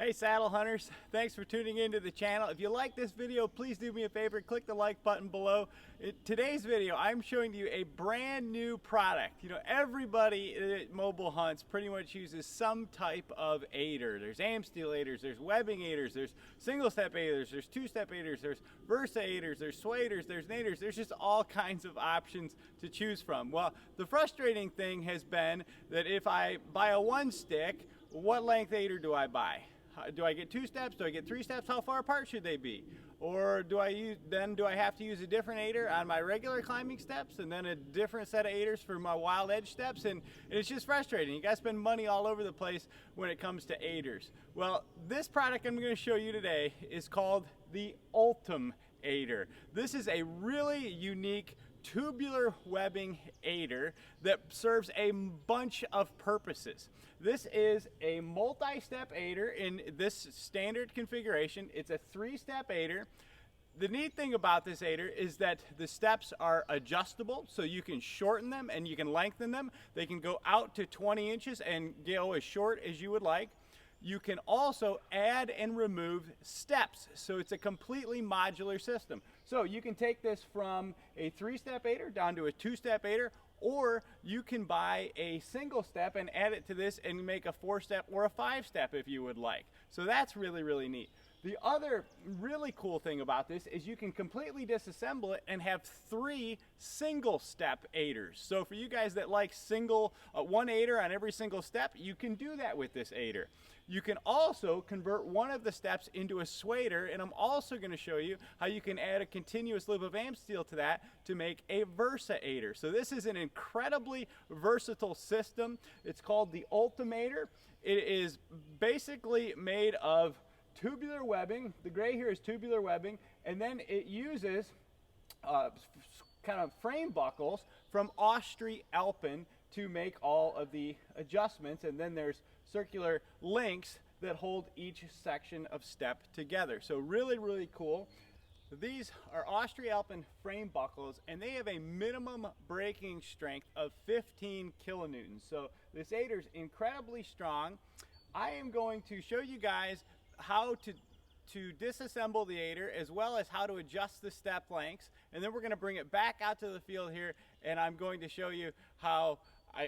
Hey saddle hunters, thanks for tuning into the channel. If you like this video, please do me a favor, click the like button below. In today's video, I'm showing you a brand new product. You know, everybody that mobile hunts pretty much uses some type of aider. There's Amsteel aiders, there's webbing aiders, there's single step aiders, there's two step aiders, there's Versa aiders, there's sueders, there's naders, there's just all kinds of options to choose from. Well, the frustrating thing has been that if I buy a one stick, what length aider do I buy? Do I get two steps? Do I get three steps? How far apart should they be? Or do I have to use a different aider on my regular climbing steps and then a different set of aiders for my wild edge steps? And it's just frustrating. You guys spend money all over the place when it comes to aiders. Well, this product I'm going to show you today is called the UltimAider. This is a really unique tubular webbing aider that serves a bunch of purposes. This is a multi-step aider in this standard configuration. It's a three-step aider. The neat thing about this aider is that the steps are adjustable, so you can shorten them and you can lengthen them. They can go out to 20 inches and go as short as you would like. You can also add and remove steps, so it's a completely modular system. So you can take this from a three-step aider down to a two-step aider, or you can buy a single step and add it to this and make a four-step or a five-step if you would like. So that's really, really neat. The other really cool thing about this is you can completely disassemble it and have three single step aiders. So for you guys that like one aider on every single step, you can do that with this aider. You can also convert one of the steps into a sueder, and I'm also going to show you how you can add a continuous loop of Amsteel to that to make a Versa aider. So this is an incredibly versatile system. It's called the UltimAider. It is basically made of tubular webbing. The gray here is tubular webbing, and then it uses kind of frame buckles from Alpen to make all of the adjustments, and then there's circular links that hold each section of step together. So really, really cool. These are Alpen frame buckles, and they have a minimum braking strength of 15 kilonewtons. So this aider is incredibly strong. I am going to show you guys how to disassemble the aider, as well as how to adjust the step lengths, and then we're going to bring it back out to the field here, and I'm going to show you how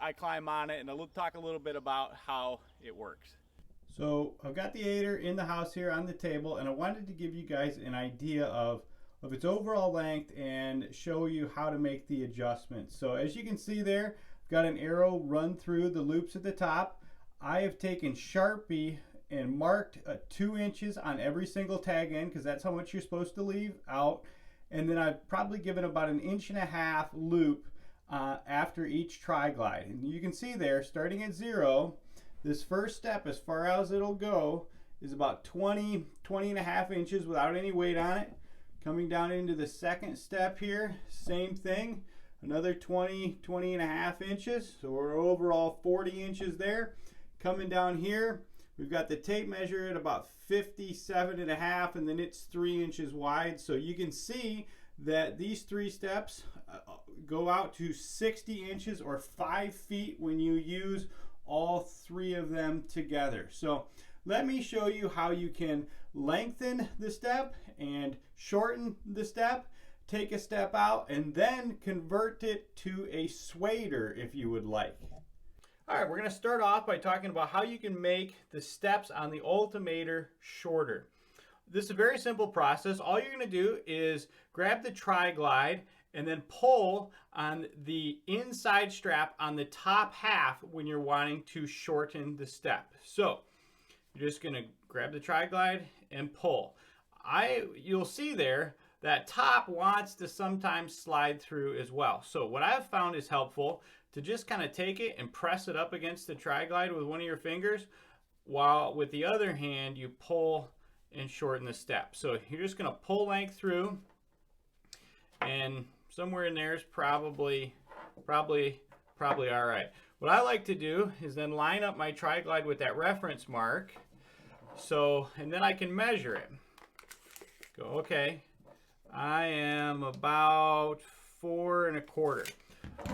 I climb on it, and I'll talk a little bit about how it works. So I've got the aider in the house here on the table, and I wanted to give you guys an idea of its overall length and show you how to make the adjustments. So as you can see there, I've got an arrow run through the loops at the top. I have taken Sharpie and marked 2 inches on every single tag end, because that's how much you're supposed to leave out. And then I've probably given about 1.5 inch loop after each tri-glide. And you can see there, starting at 0, this first step, as far as it'll go, is about 20.5 inches without any weight on it. Coming down into the second step here, same thing, another 20.5 inches. So we're overall 40 inches there. Coming down here, we've got the tape measure at about 57.5, and then it's 3 inches wide. So you can see that these three steps go out to 60 inches or 5 feet when you use all three of them together. So let me show you how you can lengthen the step and shorten the step, take a step out, and then convert it to a sueder if you would like. All right, we're going to start off by talking about how you can make the steps on the UltimAider shorter. This is a very simple process. All you're going to do is grab the tri-glide and then pull on the inside strap on the top half when you're wanting to shorten the step. So you're just going to grab the tri-glide and pull. You'll see there that top wants to sometimes slide through as well. So what I've found is helpful to just kind of take it and press it up against the tri-glide with one of your fingers, while with the other hand you pull and shorten the step. So you're just going to pull length through, and somewhere in there is probably all right. What I like to do is then line up my tri-glide with that reference mark, and then I can measure it. Go, okay, I am about 4 1/4.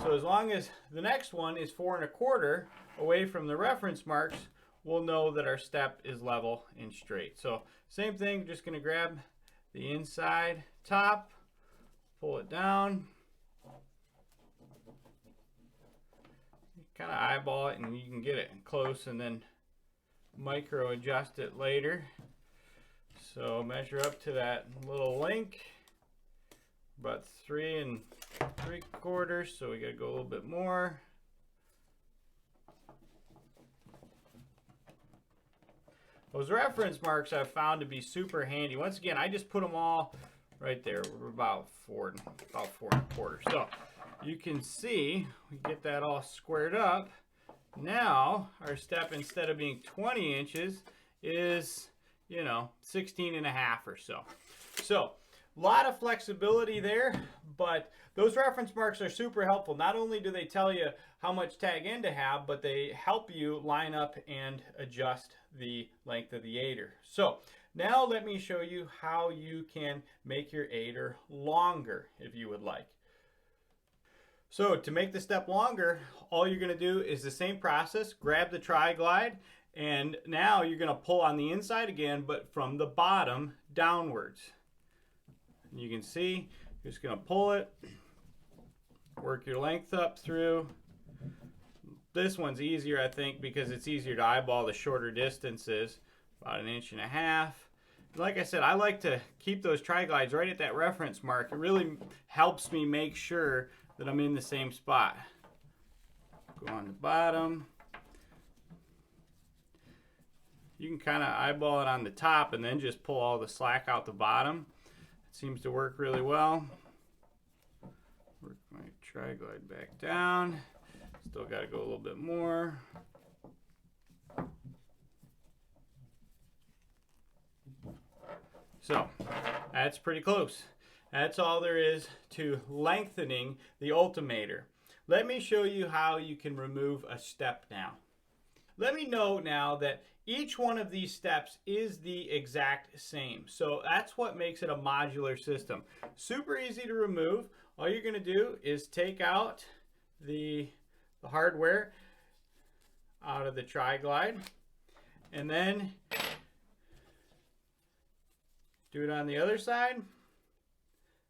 So as long as the next one is 4 1/4 away from the reference marks, we'll know that our step is level and straight. So same thing, just going to grab the inside top, pull it down, kind of eyeball it, and you can get it close and then micro adjust it later. So measure up to that little link, about 3 3/4, so we got to go a little bit more. Those reference marks I've found to be super handy. Once again, I just put them all right there. We're about 4 1/4. So you can see we get that all squared up. Now our step, instead of being 20 inches, is 16.5 or so. So a lot of flexibility there, but those reference marks are super helpful. Not only do they tell you how much tag end to have, but they help you line up and adjust the length of the aider. So now let me show you how you can make your aider longer if you would like. So to make the step longer, all you're going to do is the same process. Grab the tri-glide, and now you're going to pull on the inside again, but from the bottom downwards. You can see, you're just going to pull it, work your length up through. This one's easier, I think, because it's easier to eyeball the shorter distances, about 1.5 inches. Like I said, I like to keep those tri-glides right at that reference mark. It really helps me make sure that I'm in the same spot. Go on the bottom. You can kind of eyeball it on the top and then just pull all the slack out the bottom. It seems to work really well. Work my tri-glide back down. Still got to go a little bit more. So that's pretty close. That's all there is to lengthening the UltimAider. Let me show you how you can remove a step now. Let me know now that each one of these steps is the exact same. So that's what makes it a modular system. Super easy to remove. All you're going to do is take out the hardware out of the tri-glide, and then do it on the other side.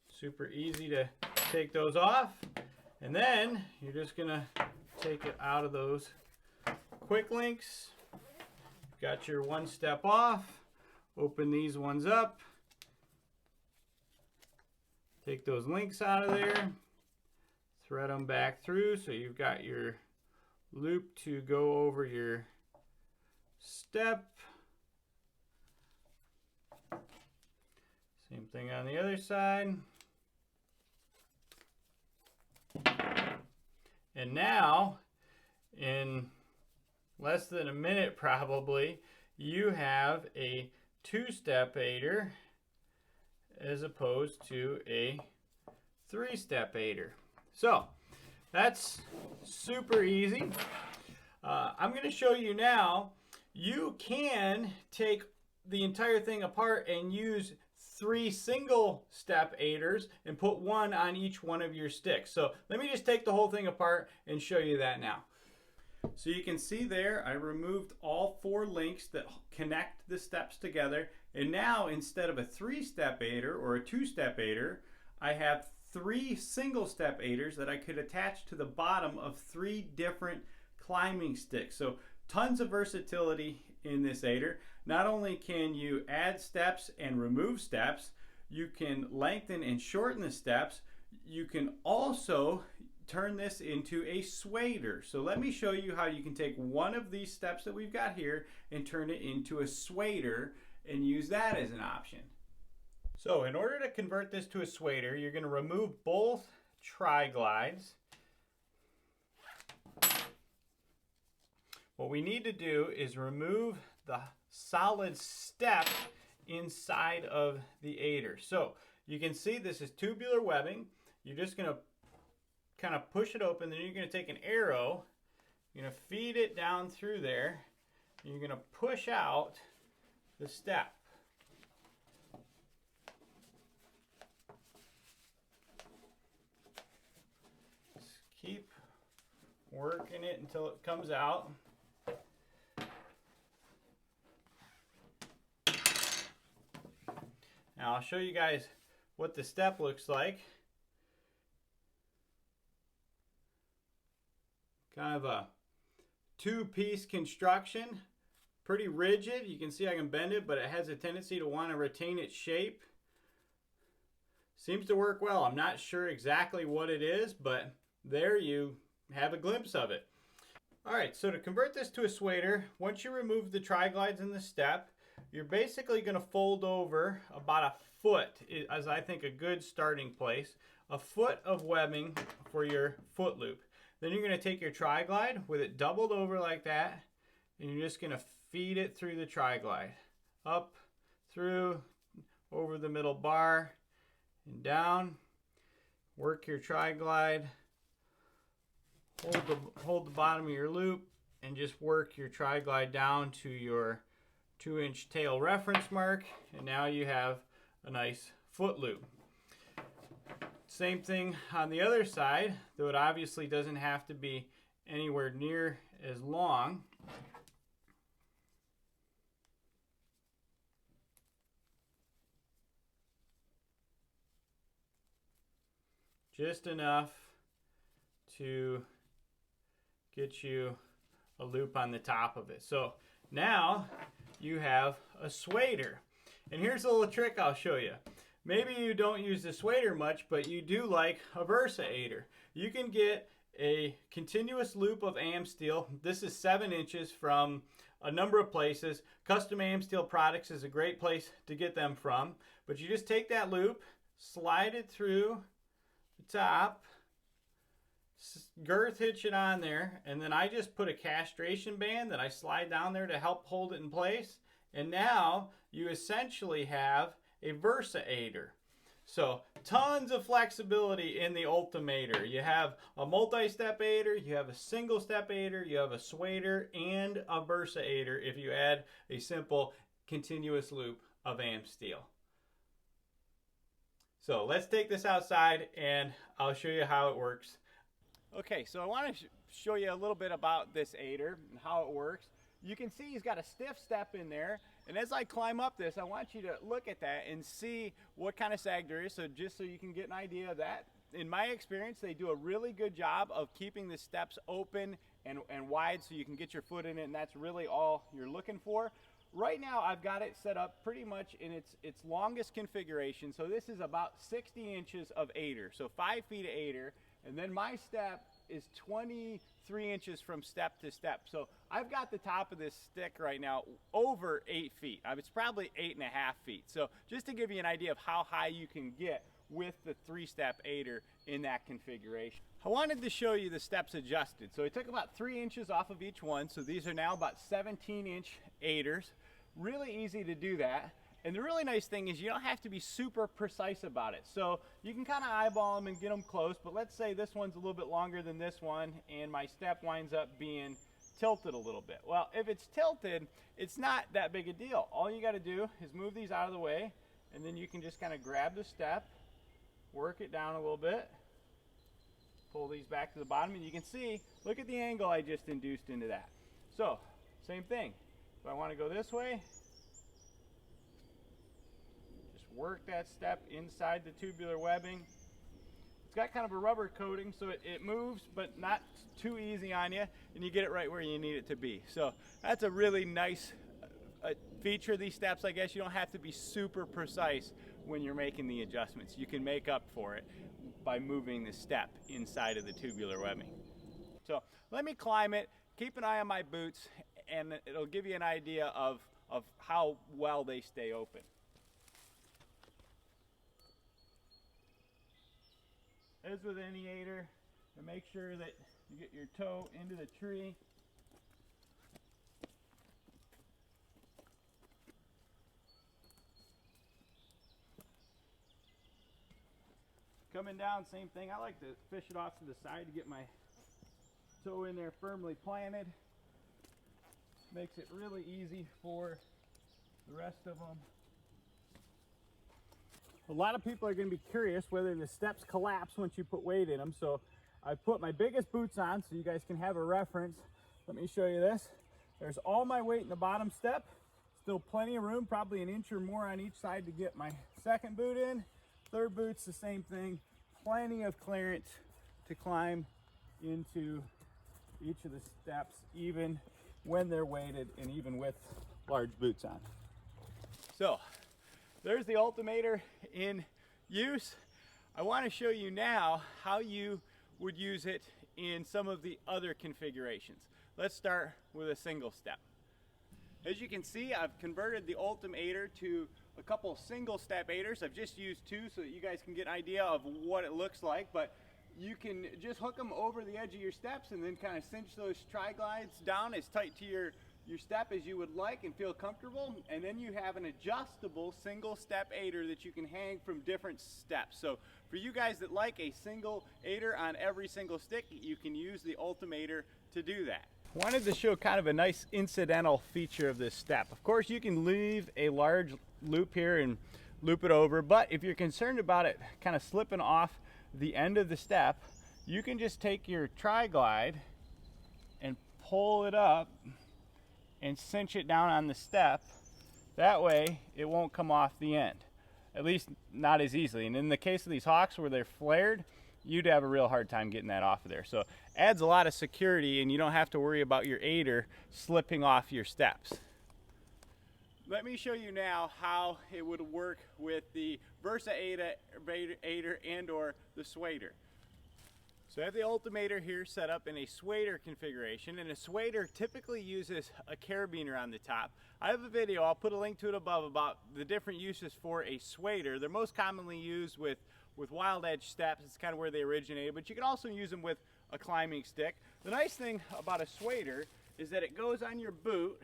Super easy to take those off, and then you're just gonna take it out of those quick links. Got your one step off, open these ones up, take those links out of there, thread them back through so you've got your loop to go over your step. Same thing on the other side. And now, in less than a minute probably, you have a 2-step aider as opposed to a 3-step aider. So that's super easy. I'm going to show you now, you can take the entire thing apart and use 3 single-step aiders and put one on each one of your sticks. So let me just take the whole thing apart and show you that now. So you can see there, I removed all 4 links that connect the steps together. And now, instead of a 3-step aider or a 2-step aider, I have 3 single-step aiders that I could attach to the bottom of 3 different climbing sticks. So tons of versatility in this aider. Not only can you add steps and remove steps, you can lengthen and shorten the steps. You can also turn this into a sueder. So let me show you how you can take one of these steps that we've got here and turn it into a sueder and use that as an option. So in order to convert this to a sueder, you're going to remove both tri-glides. What we need to do is remove the solid step inside of the aider. So you can see this is tubular webbing. You're just going to kind of push it open, then you're going to take an arrow, you're going to feed it down through there, and you're going to push out the step. Just keep working it until it comes out. Now I'll show you guys what the step looks like. Kind of a two-piece construction, pretty rigid. You can see I can bend it, but it has a tendency to want to retain its shape. Seems to work well. I'm not sure exactly what it is, but there you have a glimpse of it. All right, so to convert this to a sueder, once you remove the tri-glides in the step, you're basically going to fold over about a foot, as I think a good starting place, a foot of webbing for your foot loop. Then you're going to take your tri-glide with it doubled over like that, and you're just going to feed it through the tri-glide. Up, through, over the middle bar, and down. Work your tri-glide. Hold the bottom of your loop, and just work your tri-glide down to your 2-inch tail reference mark, and now you have a nice foot loop. Same thing on the other side, though it obviously doesn't have to be anywhere near as long. Just enough to get you a loop on the top of it. So now you have a sueder. And here's a little trick I'll show you. Maybe you don't use the sueder much, but you do like a UltimAider. You can get a continuous loop of AM steel. This is 7 inches from a number of places. Custom AM steel products is a great place to get them from. But you just take that loop, slide it through the top, girth hitch it on there, and then I just put a castration band that I slide down there to help hold it in place. And now you essentially have a UltimAider. So tons of flexibility in the UltimAider. You have a multi-step aider, you have a single step aider, you have a sueder, and a UltimAider if you add a simple continuous loop of AM steel. So let's take this outside and I'll show you how it works. Okay, so I want to show you a little bit about this aider and how it works. You can see he's got a stiff step in there, and as I climb up this, I want you to look at that and see what kind of sag there is, so just so you can get an idea of that. In my experience, they do a really good job of keeping the steps open and wide so you can get your foot in it, and that's really all you're looking for. Right now, I've got it set up pretty much in its longest configuration, so this is about 60 inches of aider, so 5 feet of aider, and then my step is 23 inches from step to step. So I've got the top of this stick right now over 8 feet. It's probably 8.5 feet. So just to give you an idea of how high you can get with the 3-step aider in that configuration. I wanted to show you the steps adjusted. So I took about 3 inches off of each one. So these are now about 17-inch aiders. Really easy to do that. And the really nice thing is you don't have to be super precise about it. So you can kind of eyeball them and get them close, but let's say this one's a little bit longer than this one and my step winds up being tilted a little bit. Well, if it's tilted, it's not that big a deal. All you got to do is move these out of the way, and then you can just kind of grab the step, work it down a little bit, pull these back to the bottom, and you can see, look at the angle I just induced into that. So, same thing. If I want to go this way, work that step inside the tubular webbing. It's got kind of a rubber coating, so it moves, but not too easy on you, and you get it right where you need it to be. So that's a really nice feature of these steps. I guess you don't have to be super precise when you're making the adjustments. You can make up for it by moving the step inside of the tubular webbing. So let me climb it, keep an eye on my boots, and it'll give you an idea of how well they stay open. As with any aider, make sure that you get your toe into the tree. Coming down, same thing. I like to fish it off to the side to get my toe in there firmly planted. Makes it really easy for the rest of them. A lot of people are going to be curious whether the steps collapse once you put weight in them. So I put my biggest boots on so you guys can have a reference. Let me show you this. There's all my weight in the bottom step. Still plenty of room, probably an inch or more on each side to get my second boot in. Third boot's the same thing. Plenty of clearance to climb into each of the steps, even when they're weighted and even with large boots on. So there's the UltimAider in use. I want to show you now how you would use it in some of the other configurations. Let's start with a single step. As you can see, I've converted the UltimAider to a couple single step aiders. I've just used two so that you guys can get an idea of what it looks like, but you can just hook them over the edge of your steps and then kind of cinch those tri-glides down as tight to your step as you would like and feel comfortable. And then you have an adjustable single step aider that you can hang from different steps. So for you guys that like a single aider on every single stick, you can use the UltimAider to do that. Wanted to show kind of a nice incidental feature of this step. Of course, you can leave a large loop here and loop it over, but if you're concerned about it kind of slipping off the end of the step, you can just take your tri-glide and pull it up and cinch it down on the step. That way it won't come off the end, at least not as easily. And in the case of these Hawks where they're flared, you'd have a real hard time getting that off of there. So adds a lot of security and you don't have to worry about your aider slipping off your steps. Let me show you now how it would work with the aider and or the sueder. So I have the UltimAider here set up in a sueder configuration, and a sueder typically uses a carabiner on the top. I have a video, I'll put a link to it above, about the different uses for a sueder. They're most commonly used with wild edge steps. It's kind of where they originated, but you can also use them with a climbing stick. The nice thing about a sueder is that it goes on your boot,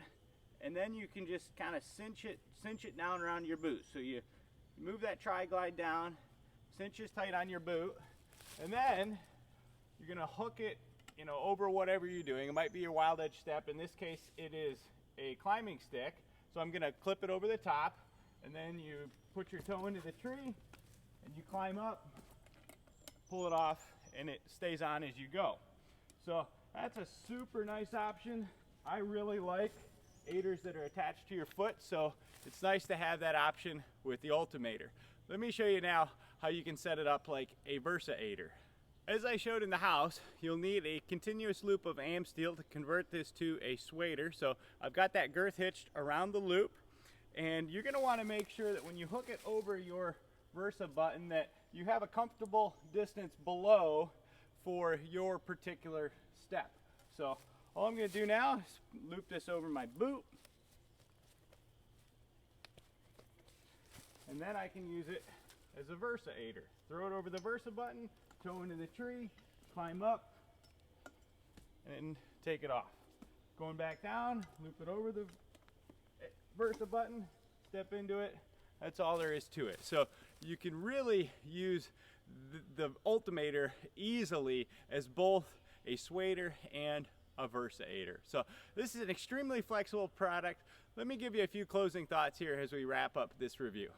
and then you can just kind of cinch it down around your boot. So you move that tri-glide down, cinches tight on your boot, and then you're gonna hook it, over whatever you're doing. It might be your wild edge step. In this case, it is a climbing stick. So I'm gonna clip it over the top, and then you put your toe into the tree, and you climb up, pull it off, and it stays on as you go. So that's a super nice option. I really like aiders that are attached to your foot, so it's nice to have that option with the UltimAider. Let me show you now how you can set it up like a aider. As I showed in the house, you'll need a continuous loop of AM steel to convert this to a sueder. So I've got that girth hitched around the loop, and you're going to want to make sure that when you hook it over your Versa button that you have a comfortable distance below for your particular step. So all I'm going to do now is loop this over my boot, and then I can use it as a Versa aider. Throw it over the Versa button, toe into the tree, climb up, and take it off. Going back down, loop it over the Versa button, step into it. That's all there is to it. So you can really use the UltimAider easily as both a sueder and a Versa aider. So this is an extremely flexible product. Let me give you a few closing thoughts here as we wrap up this review.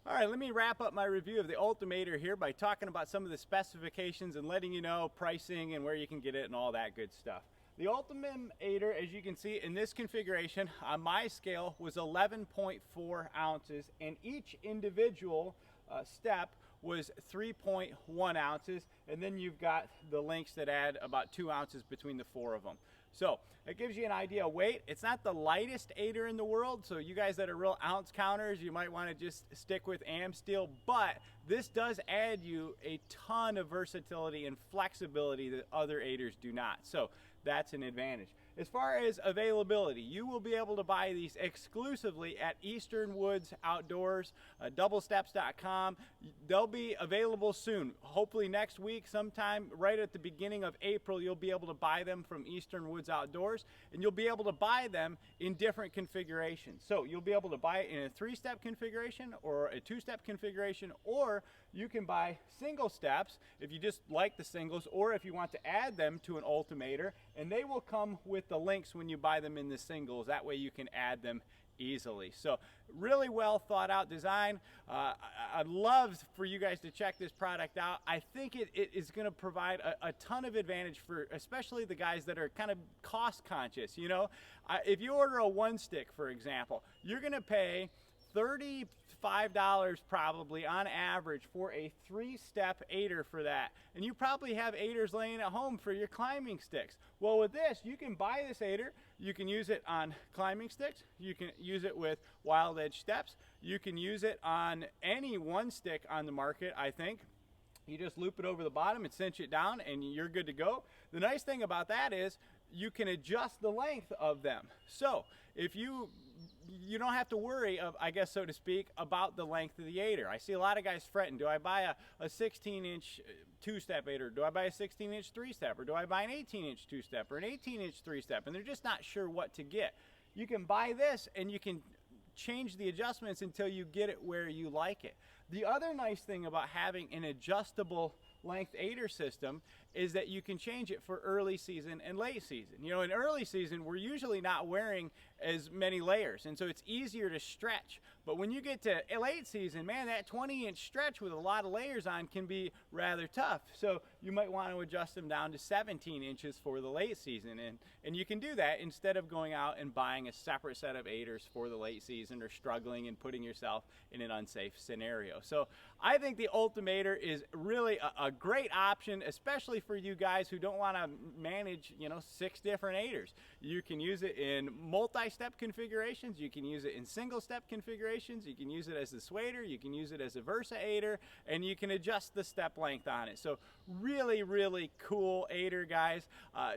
All right, let me wrap up my review of the UltimAider here by talking about some of the specifications and letting you know pricing and where you can get it and all that good stuff. The UltimAider, as you can see in this configuration, on my scale was 11.4 ounces, and each individual step was 3.1 ounces, and then you've got the links that add about 2 ounces between the four of them. So it gives you an idea of weight. It's not the lightest aider in the world, so you guys that are real ounce counters, you might want to just stick with AM steel, but this does add you a ton of versatility and flexibility that other aiders do not. So that's an advantage. As far as availability, you will be able to buy these exclusively at Eastern Woods Outdoors, doublesteps.com. They'll be available soon. Hopefully next week, sometime right at the beginning of April, you'll be able to buy them from Eastern Woods Outdoors, and you'll be able to buy them in different configurations. So you'll be able to buy it in a 3-step configuration or a 2-step configuration, or you can buy single steps if you just like the singles, or if you want to add them to an UltimAider, and they will come with the links when you buy them in the singles. That way you can add them easily. So really well thought out design. I'd love for you guys to check this product out. I think it is going to provide a ton of advantage for especially the guys that are kind of cost conscious. You know, if you order a one stick, for example, you're going to pay $35 probably on average for a 3-step aider for that, and you probably have aiders laying at home for your climbing sticks. Well, with this, you can buy this aider, you can use it on climbing sticks, you can use it with wild edge steps, you can use it on any one stick on the market. I think you just loop it over the bottom and cinch it down and you're good to go. The nice thing about that is you can adjust the length of them. So if you don't have to worry, I guess so to speak, about the length of the aider. I see a lot of guys fretting. Do I buy a 16-inch 2-step aider? Do I buy a 16-inch 3-step? Or do I buy an 18-inch 2-step or an 18-inch 3-step? And they're just not sure what to get. You can buy this and you can change the adjustments until you get it where you like it. The other nice thing about having an adjustable length aider system is that you can change it for early season and late season. You know, in early season, we're usually not wearing as many layers, and so it's easier to stretch. But when you get to late season, man, that 20-inch stretch with a lot of layers on can be rather tough. So you might want to adjust them down to 17 inches for the late season, and you can do that instead of going out and buying a separate set of aiders for the late season or struggling and putting yourself in an unsafe scenario. So I think the UltimAider is really a great option, especially for you guys who don't want to manage, you know, 6 different aiders. You can use it in multi-step configurations, you can use it in single-step configurations, you can use it as a sueder, you can use it as a Versa aider, and you can adjust the step length on it. So really, really cool aider, guys.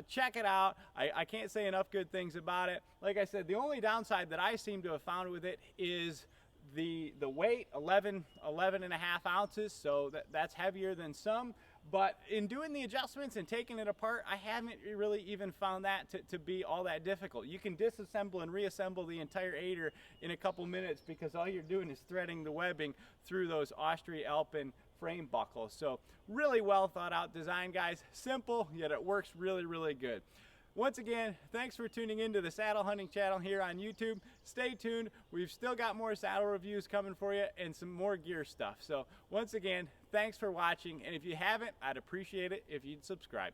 Check it out. I can't say enough good things about it. Like I said, the only downside that I seem to have found with it is the weight, 11 and a half ounces, so that's heavier than some. But in doing the adjustments and taking it apart, I haven't really even found that to be all that difficult. You can disassemble and reassemble the entire aider in a couple minutes because all you're doing is threading the webbing through those Austria-Alpin frame buckles. So really well thought out design, guys. Simple, yet it works really, really good. Once again, thanks for tuning into the Saddle Hunting channel here on YouTube. Stay tuned. We've still got more saddle reviews coming for you and some more gear stuff. So once again, thanks for watching. And if you haven't, I'd appreciate it if you'd subscribe.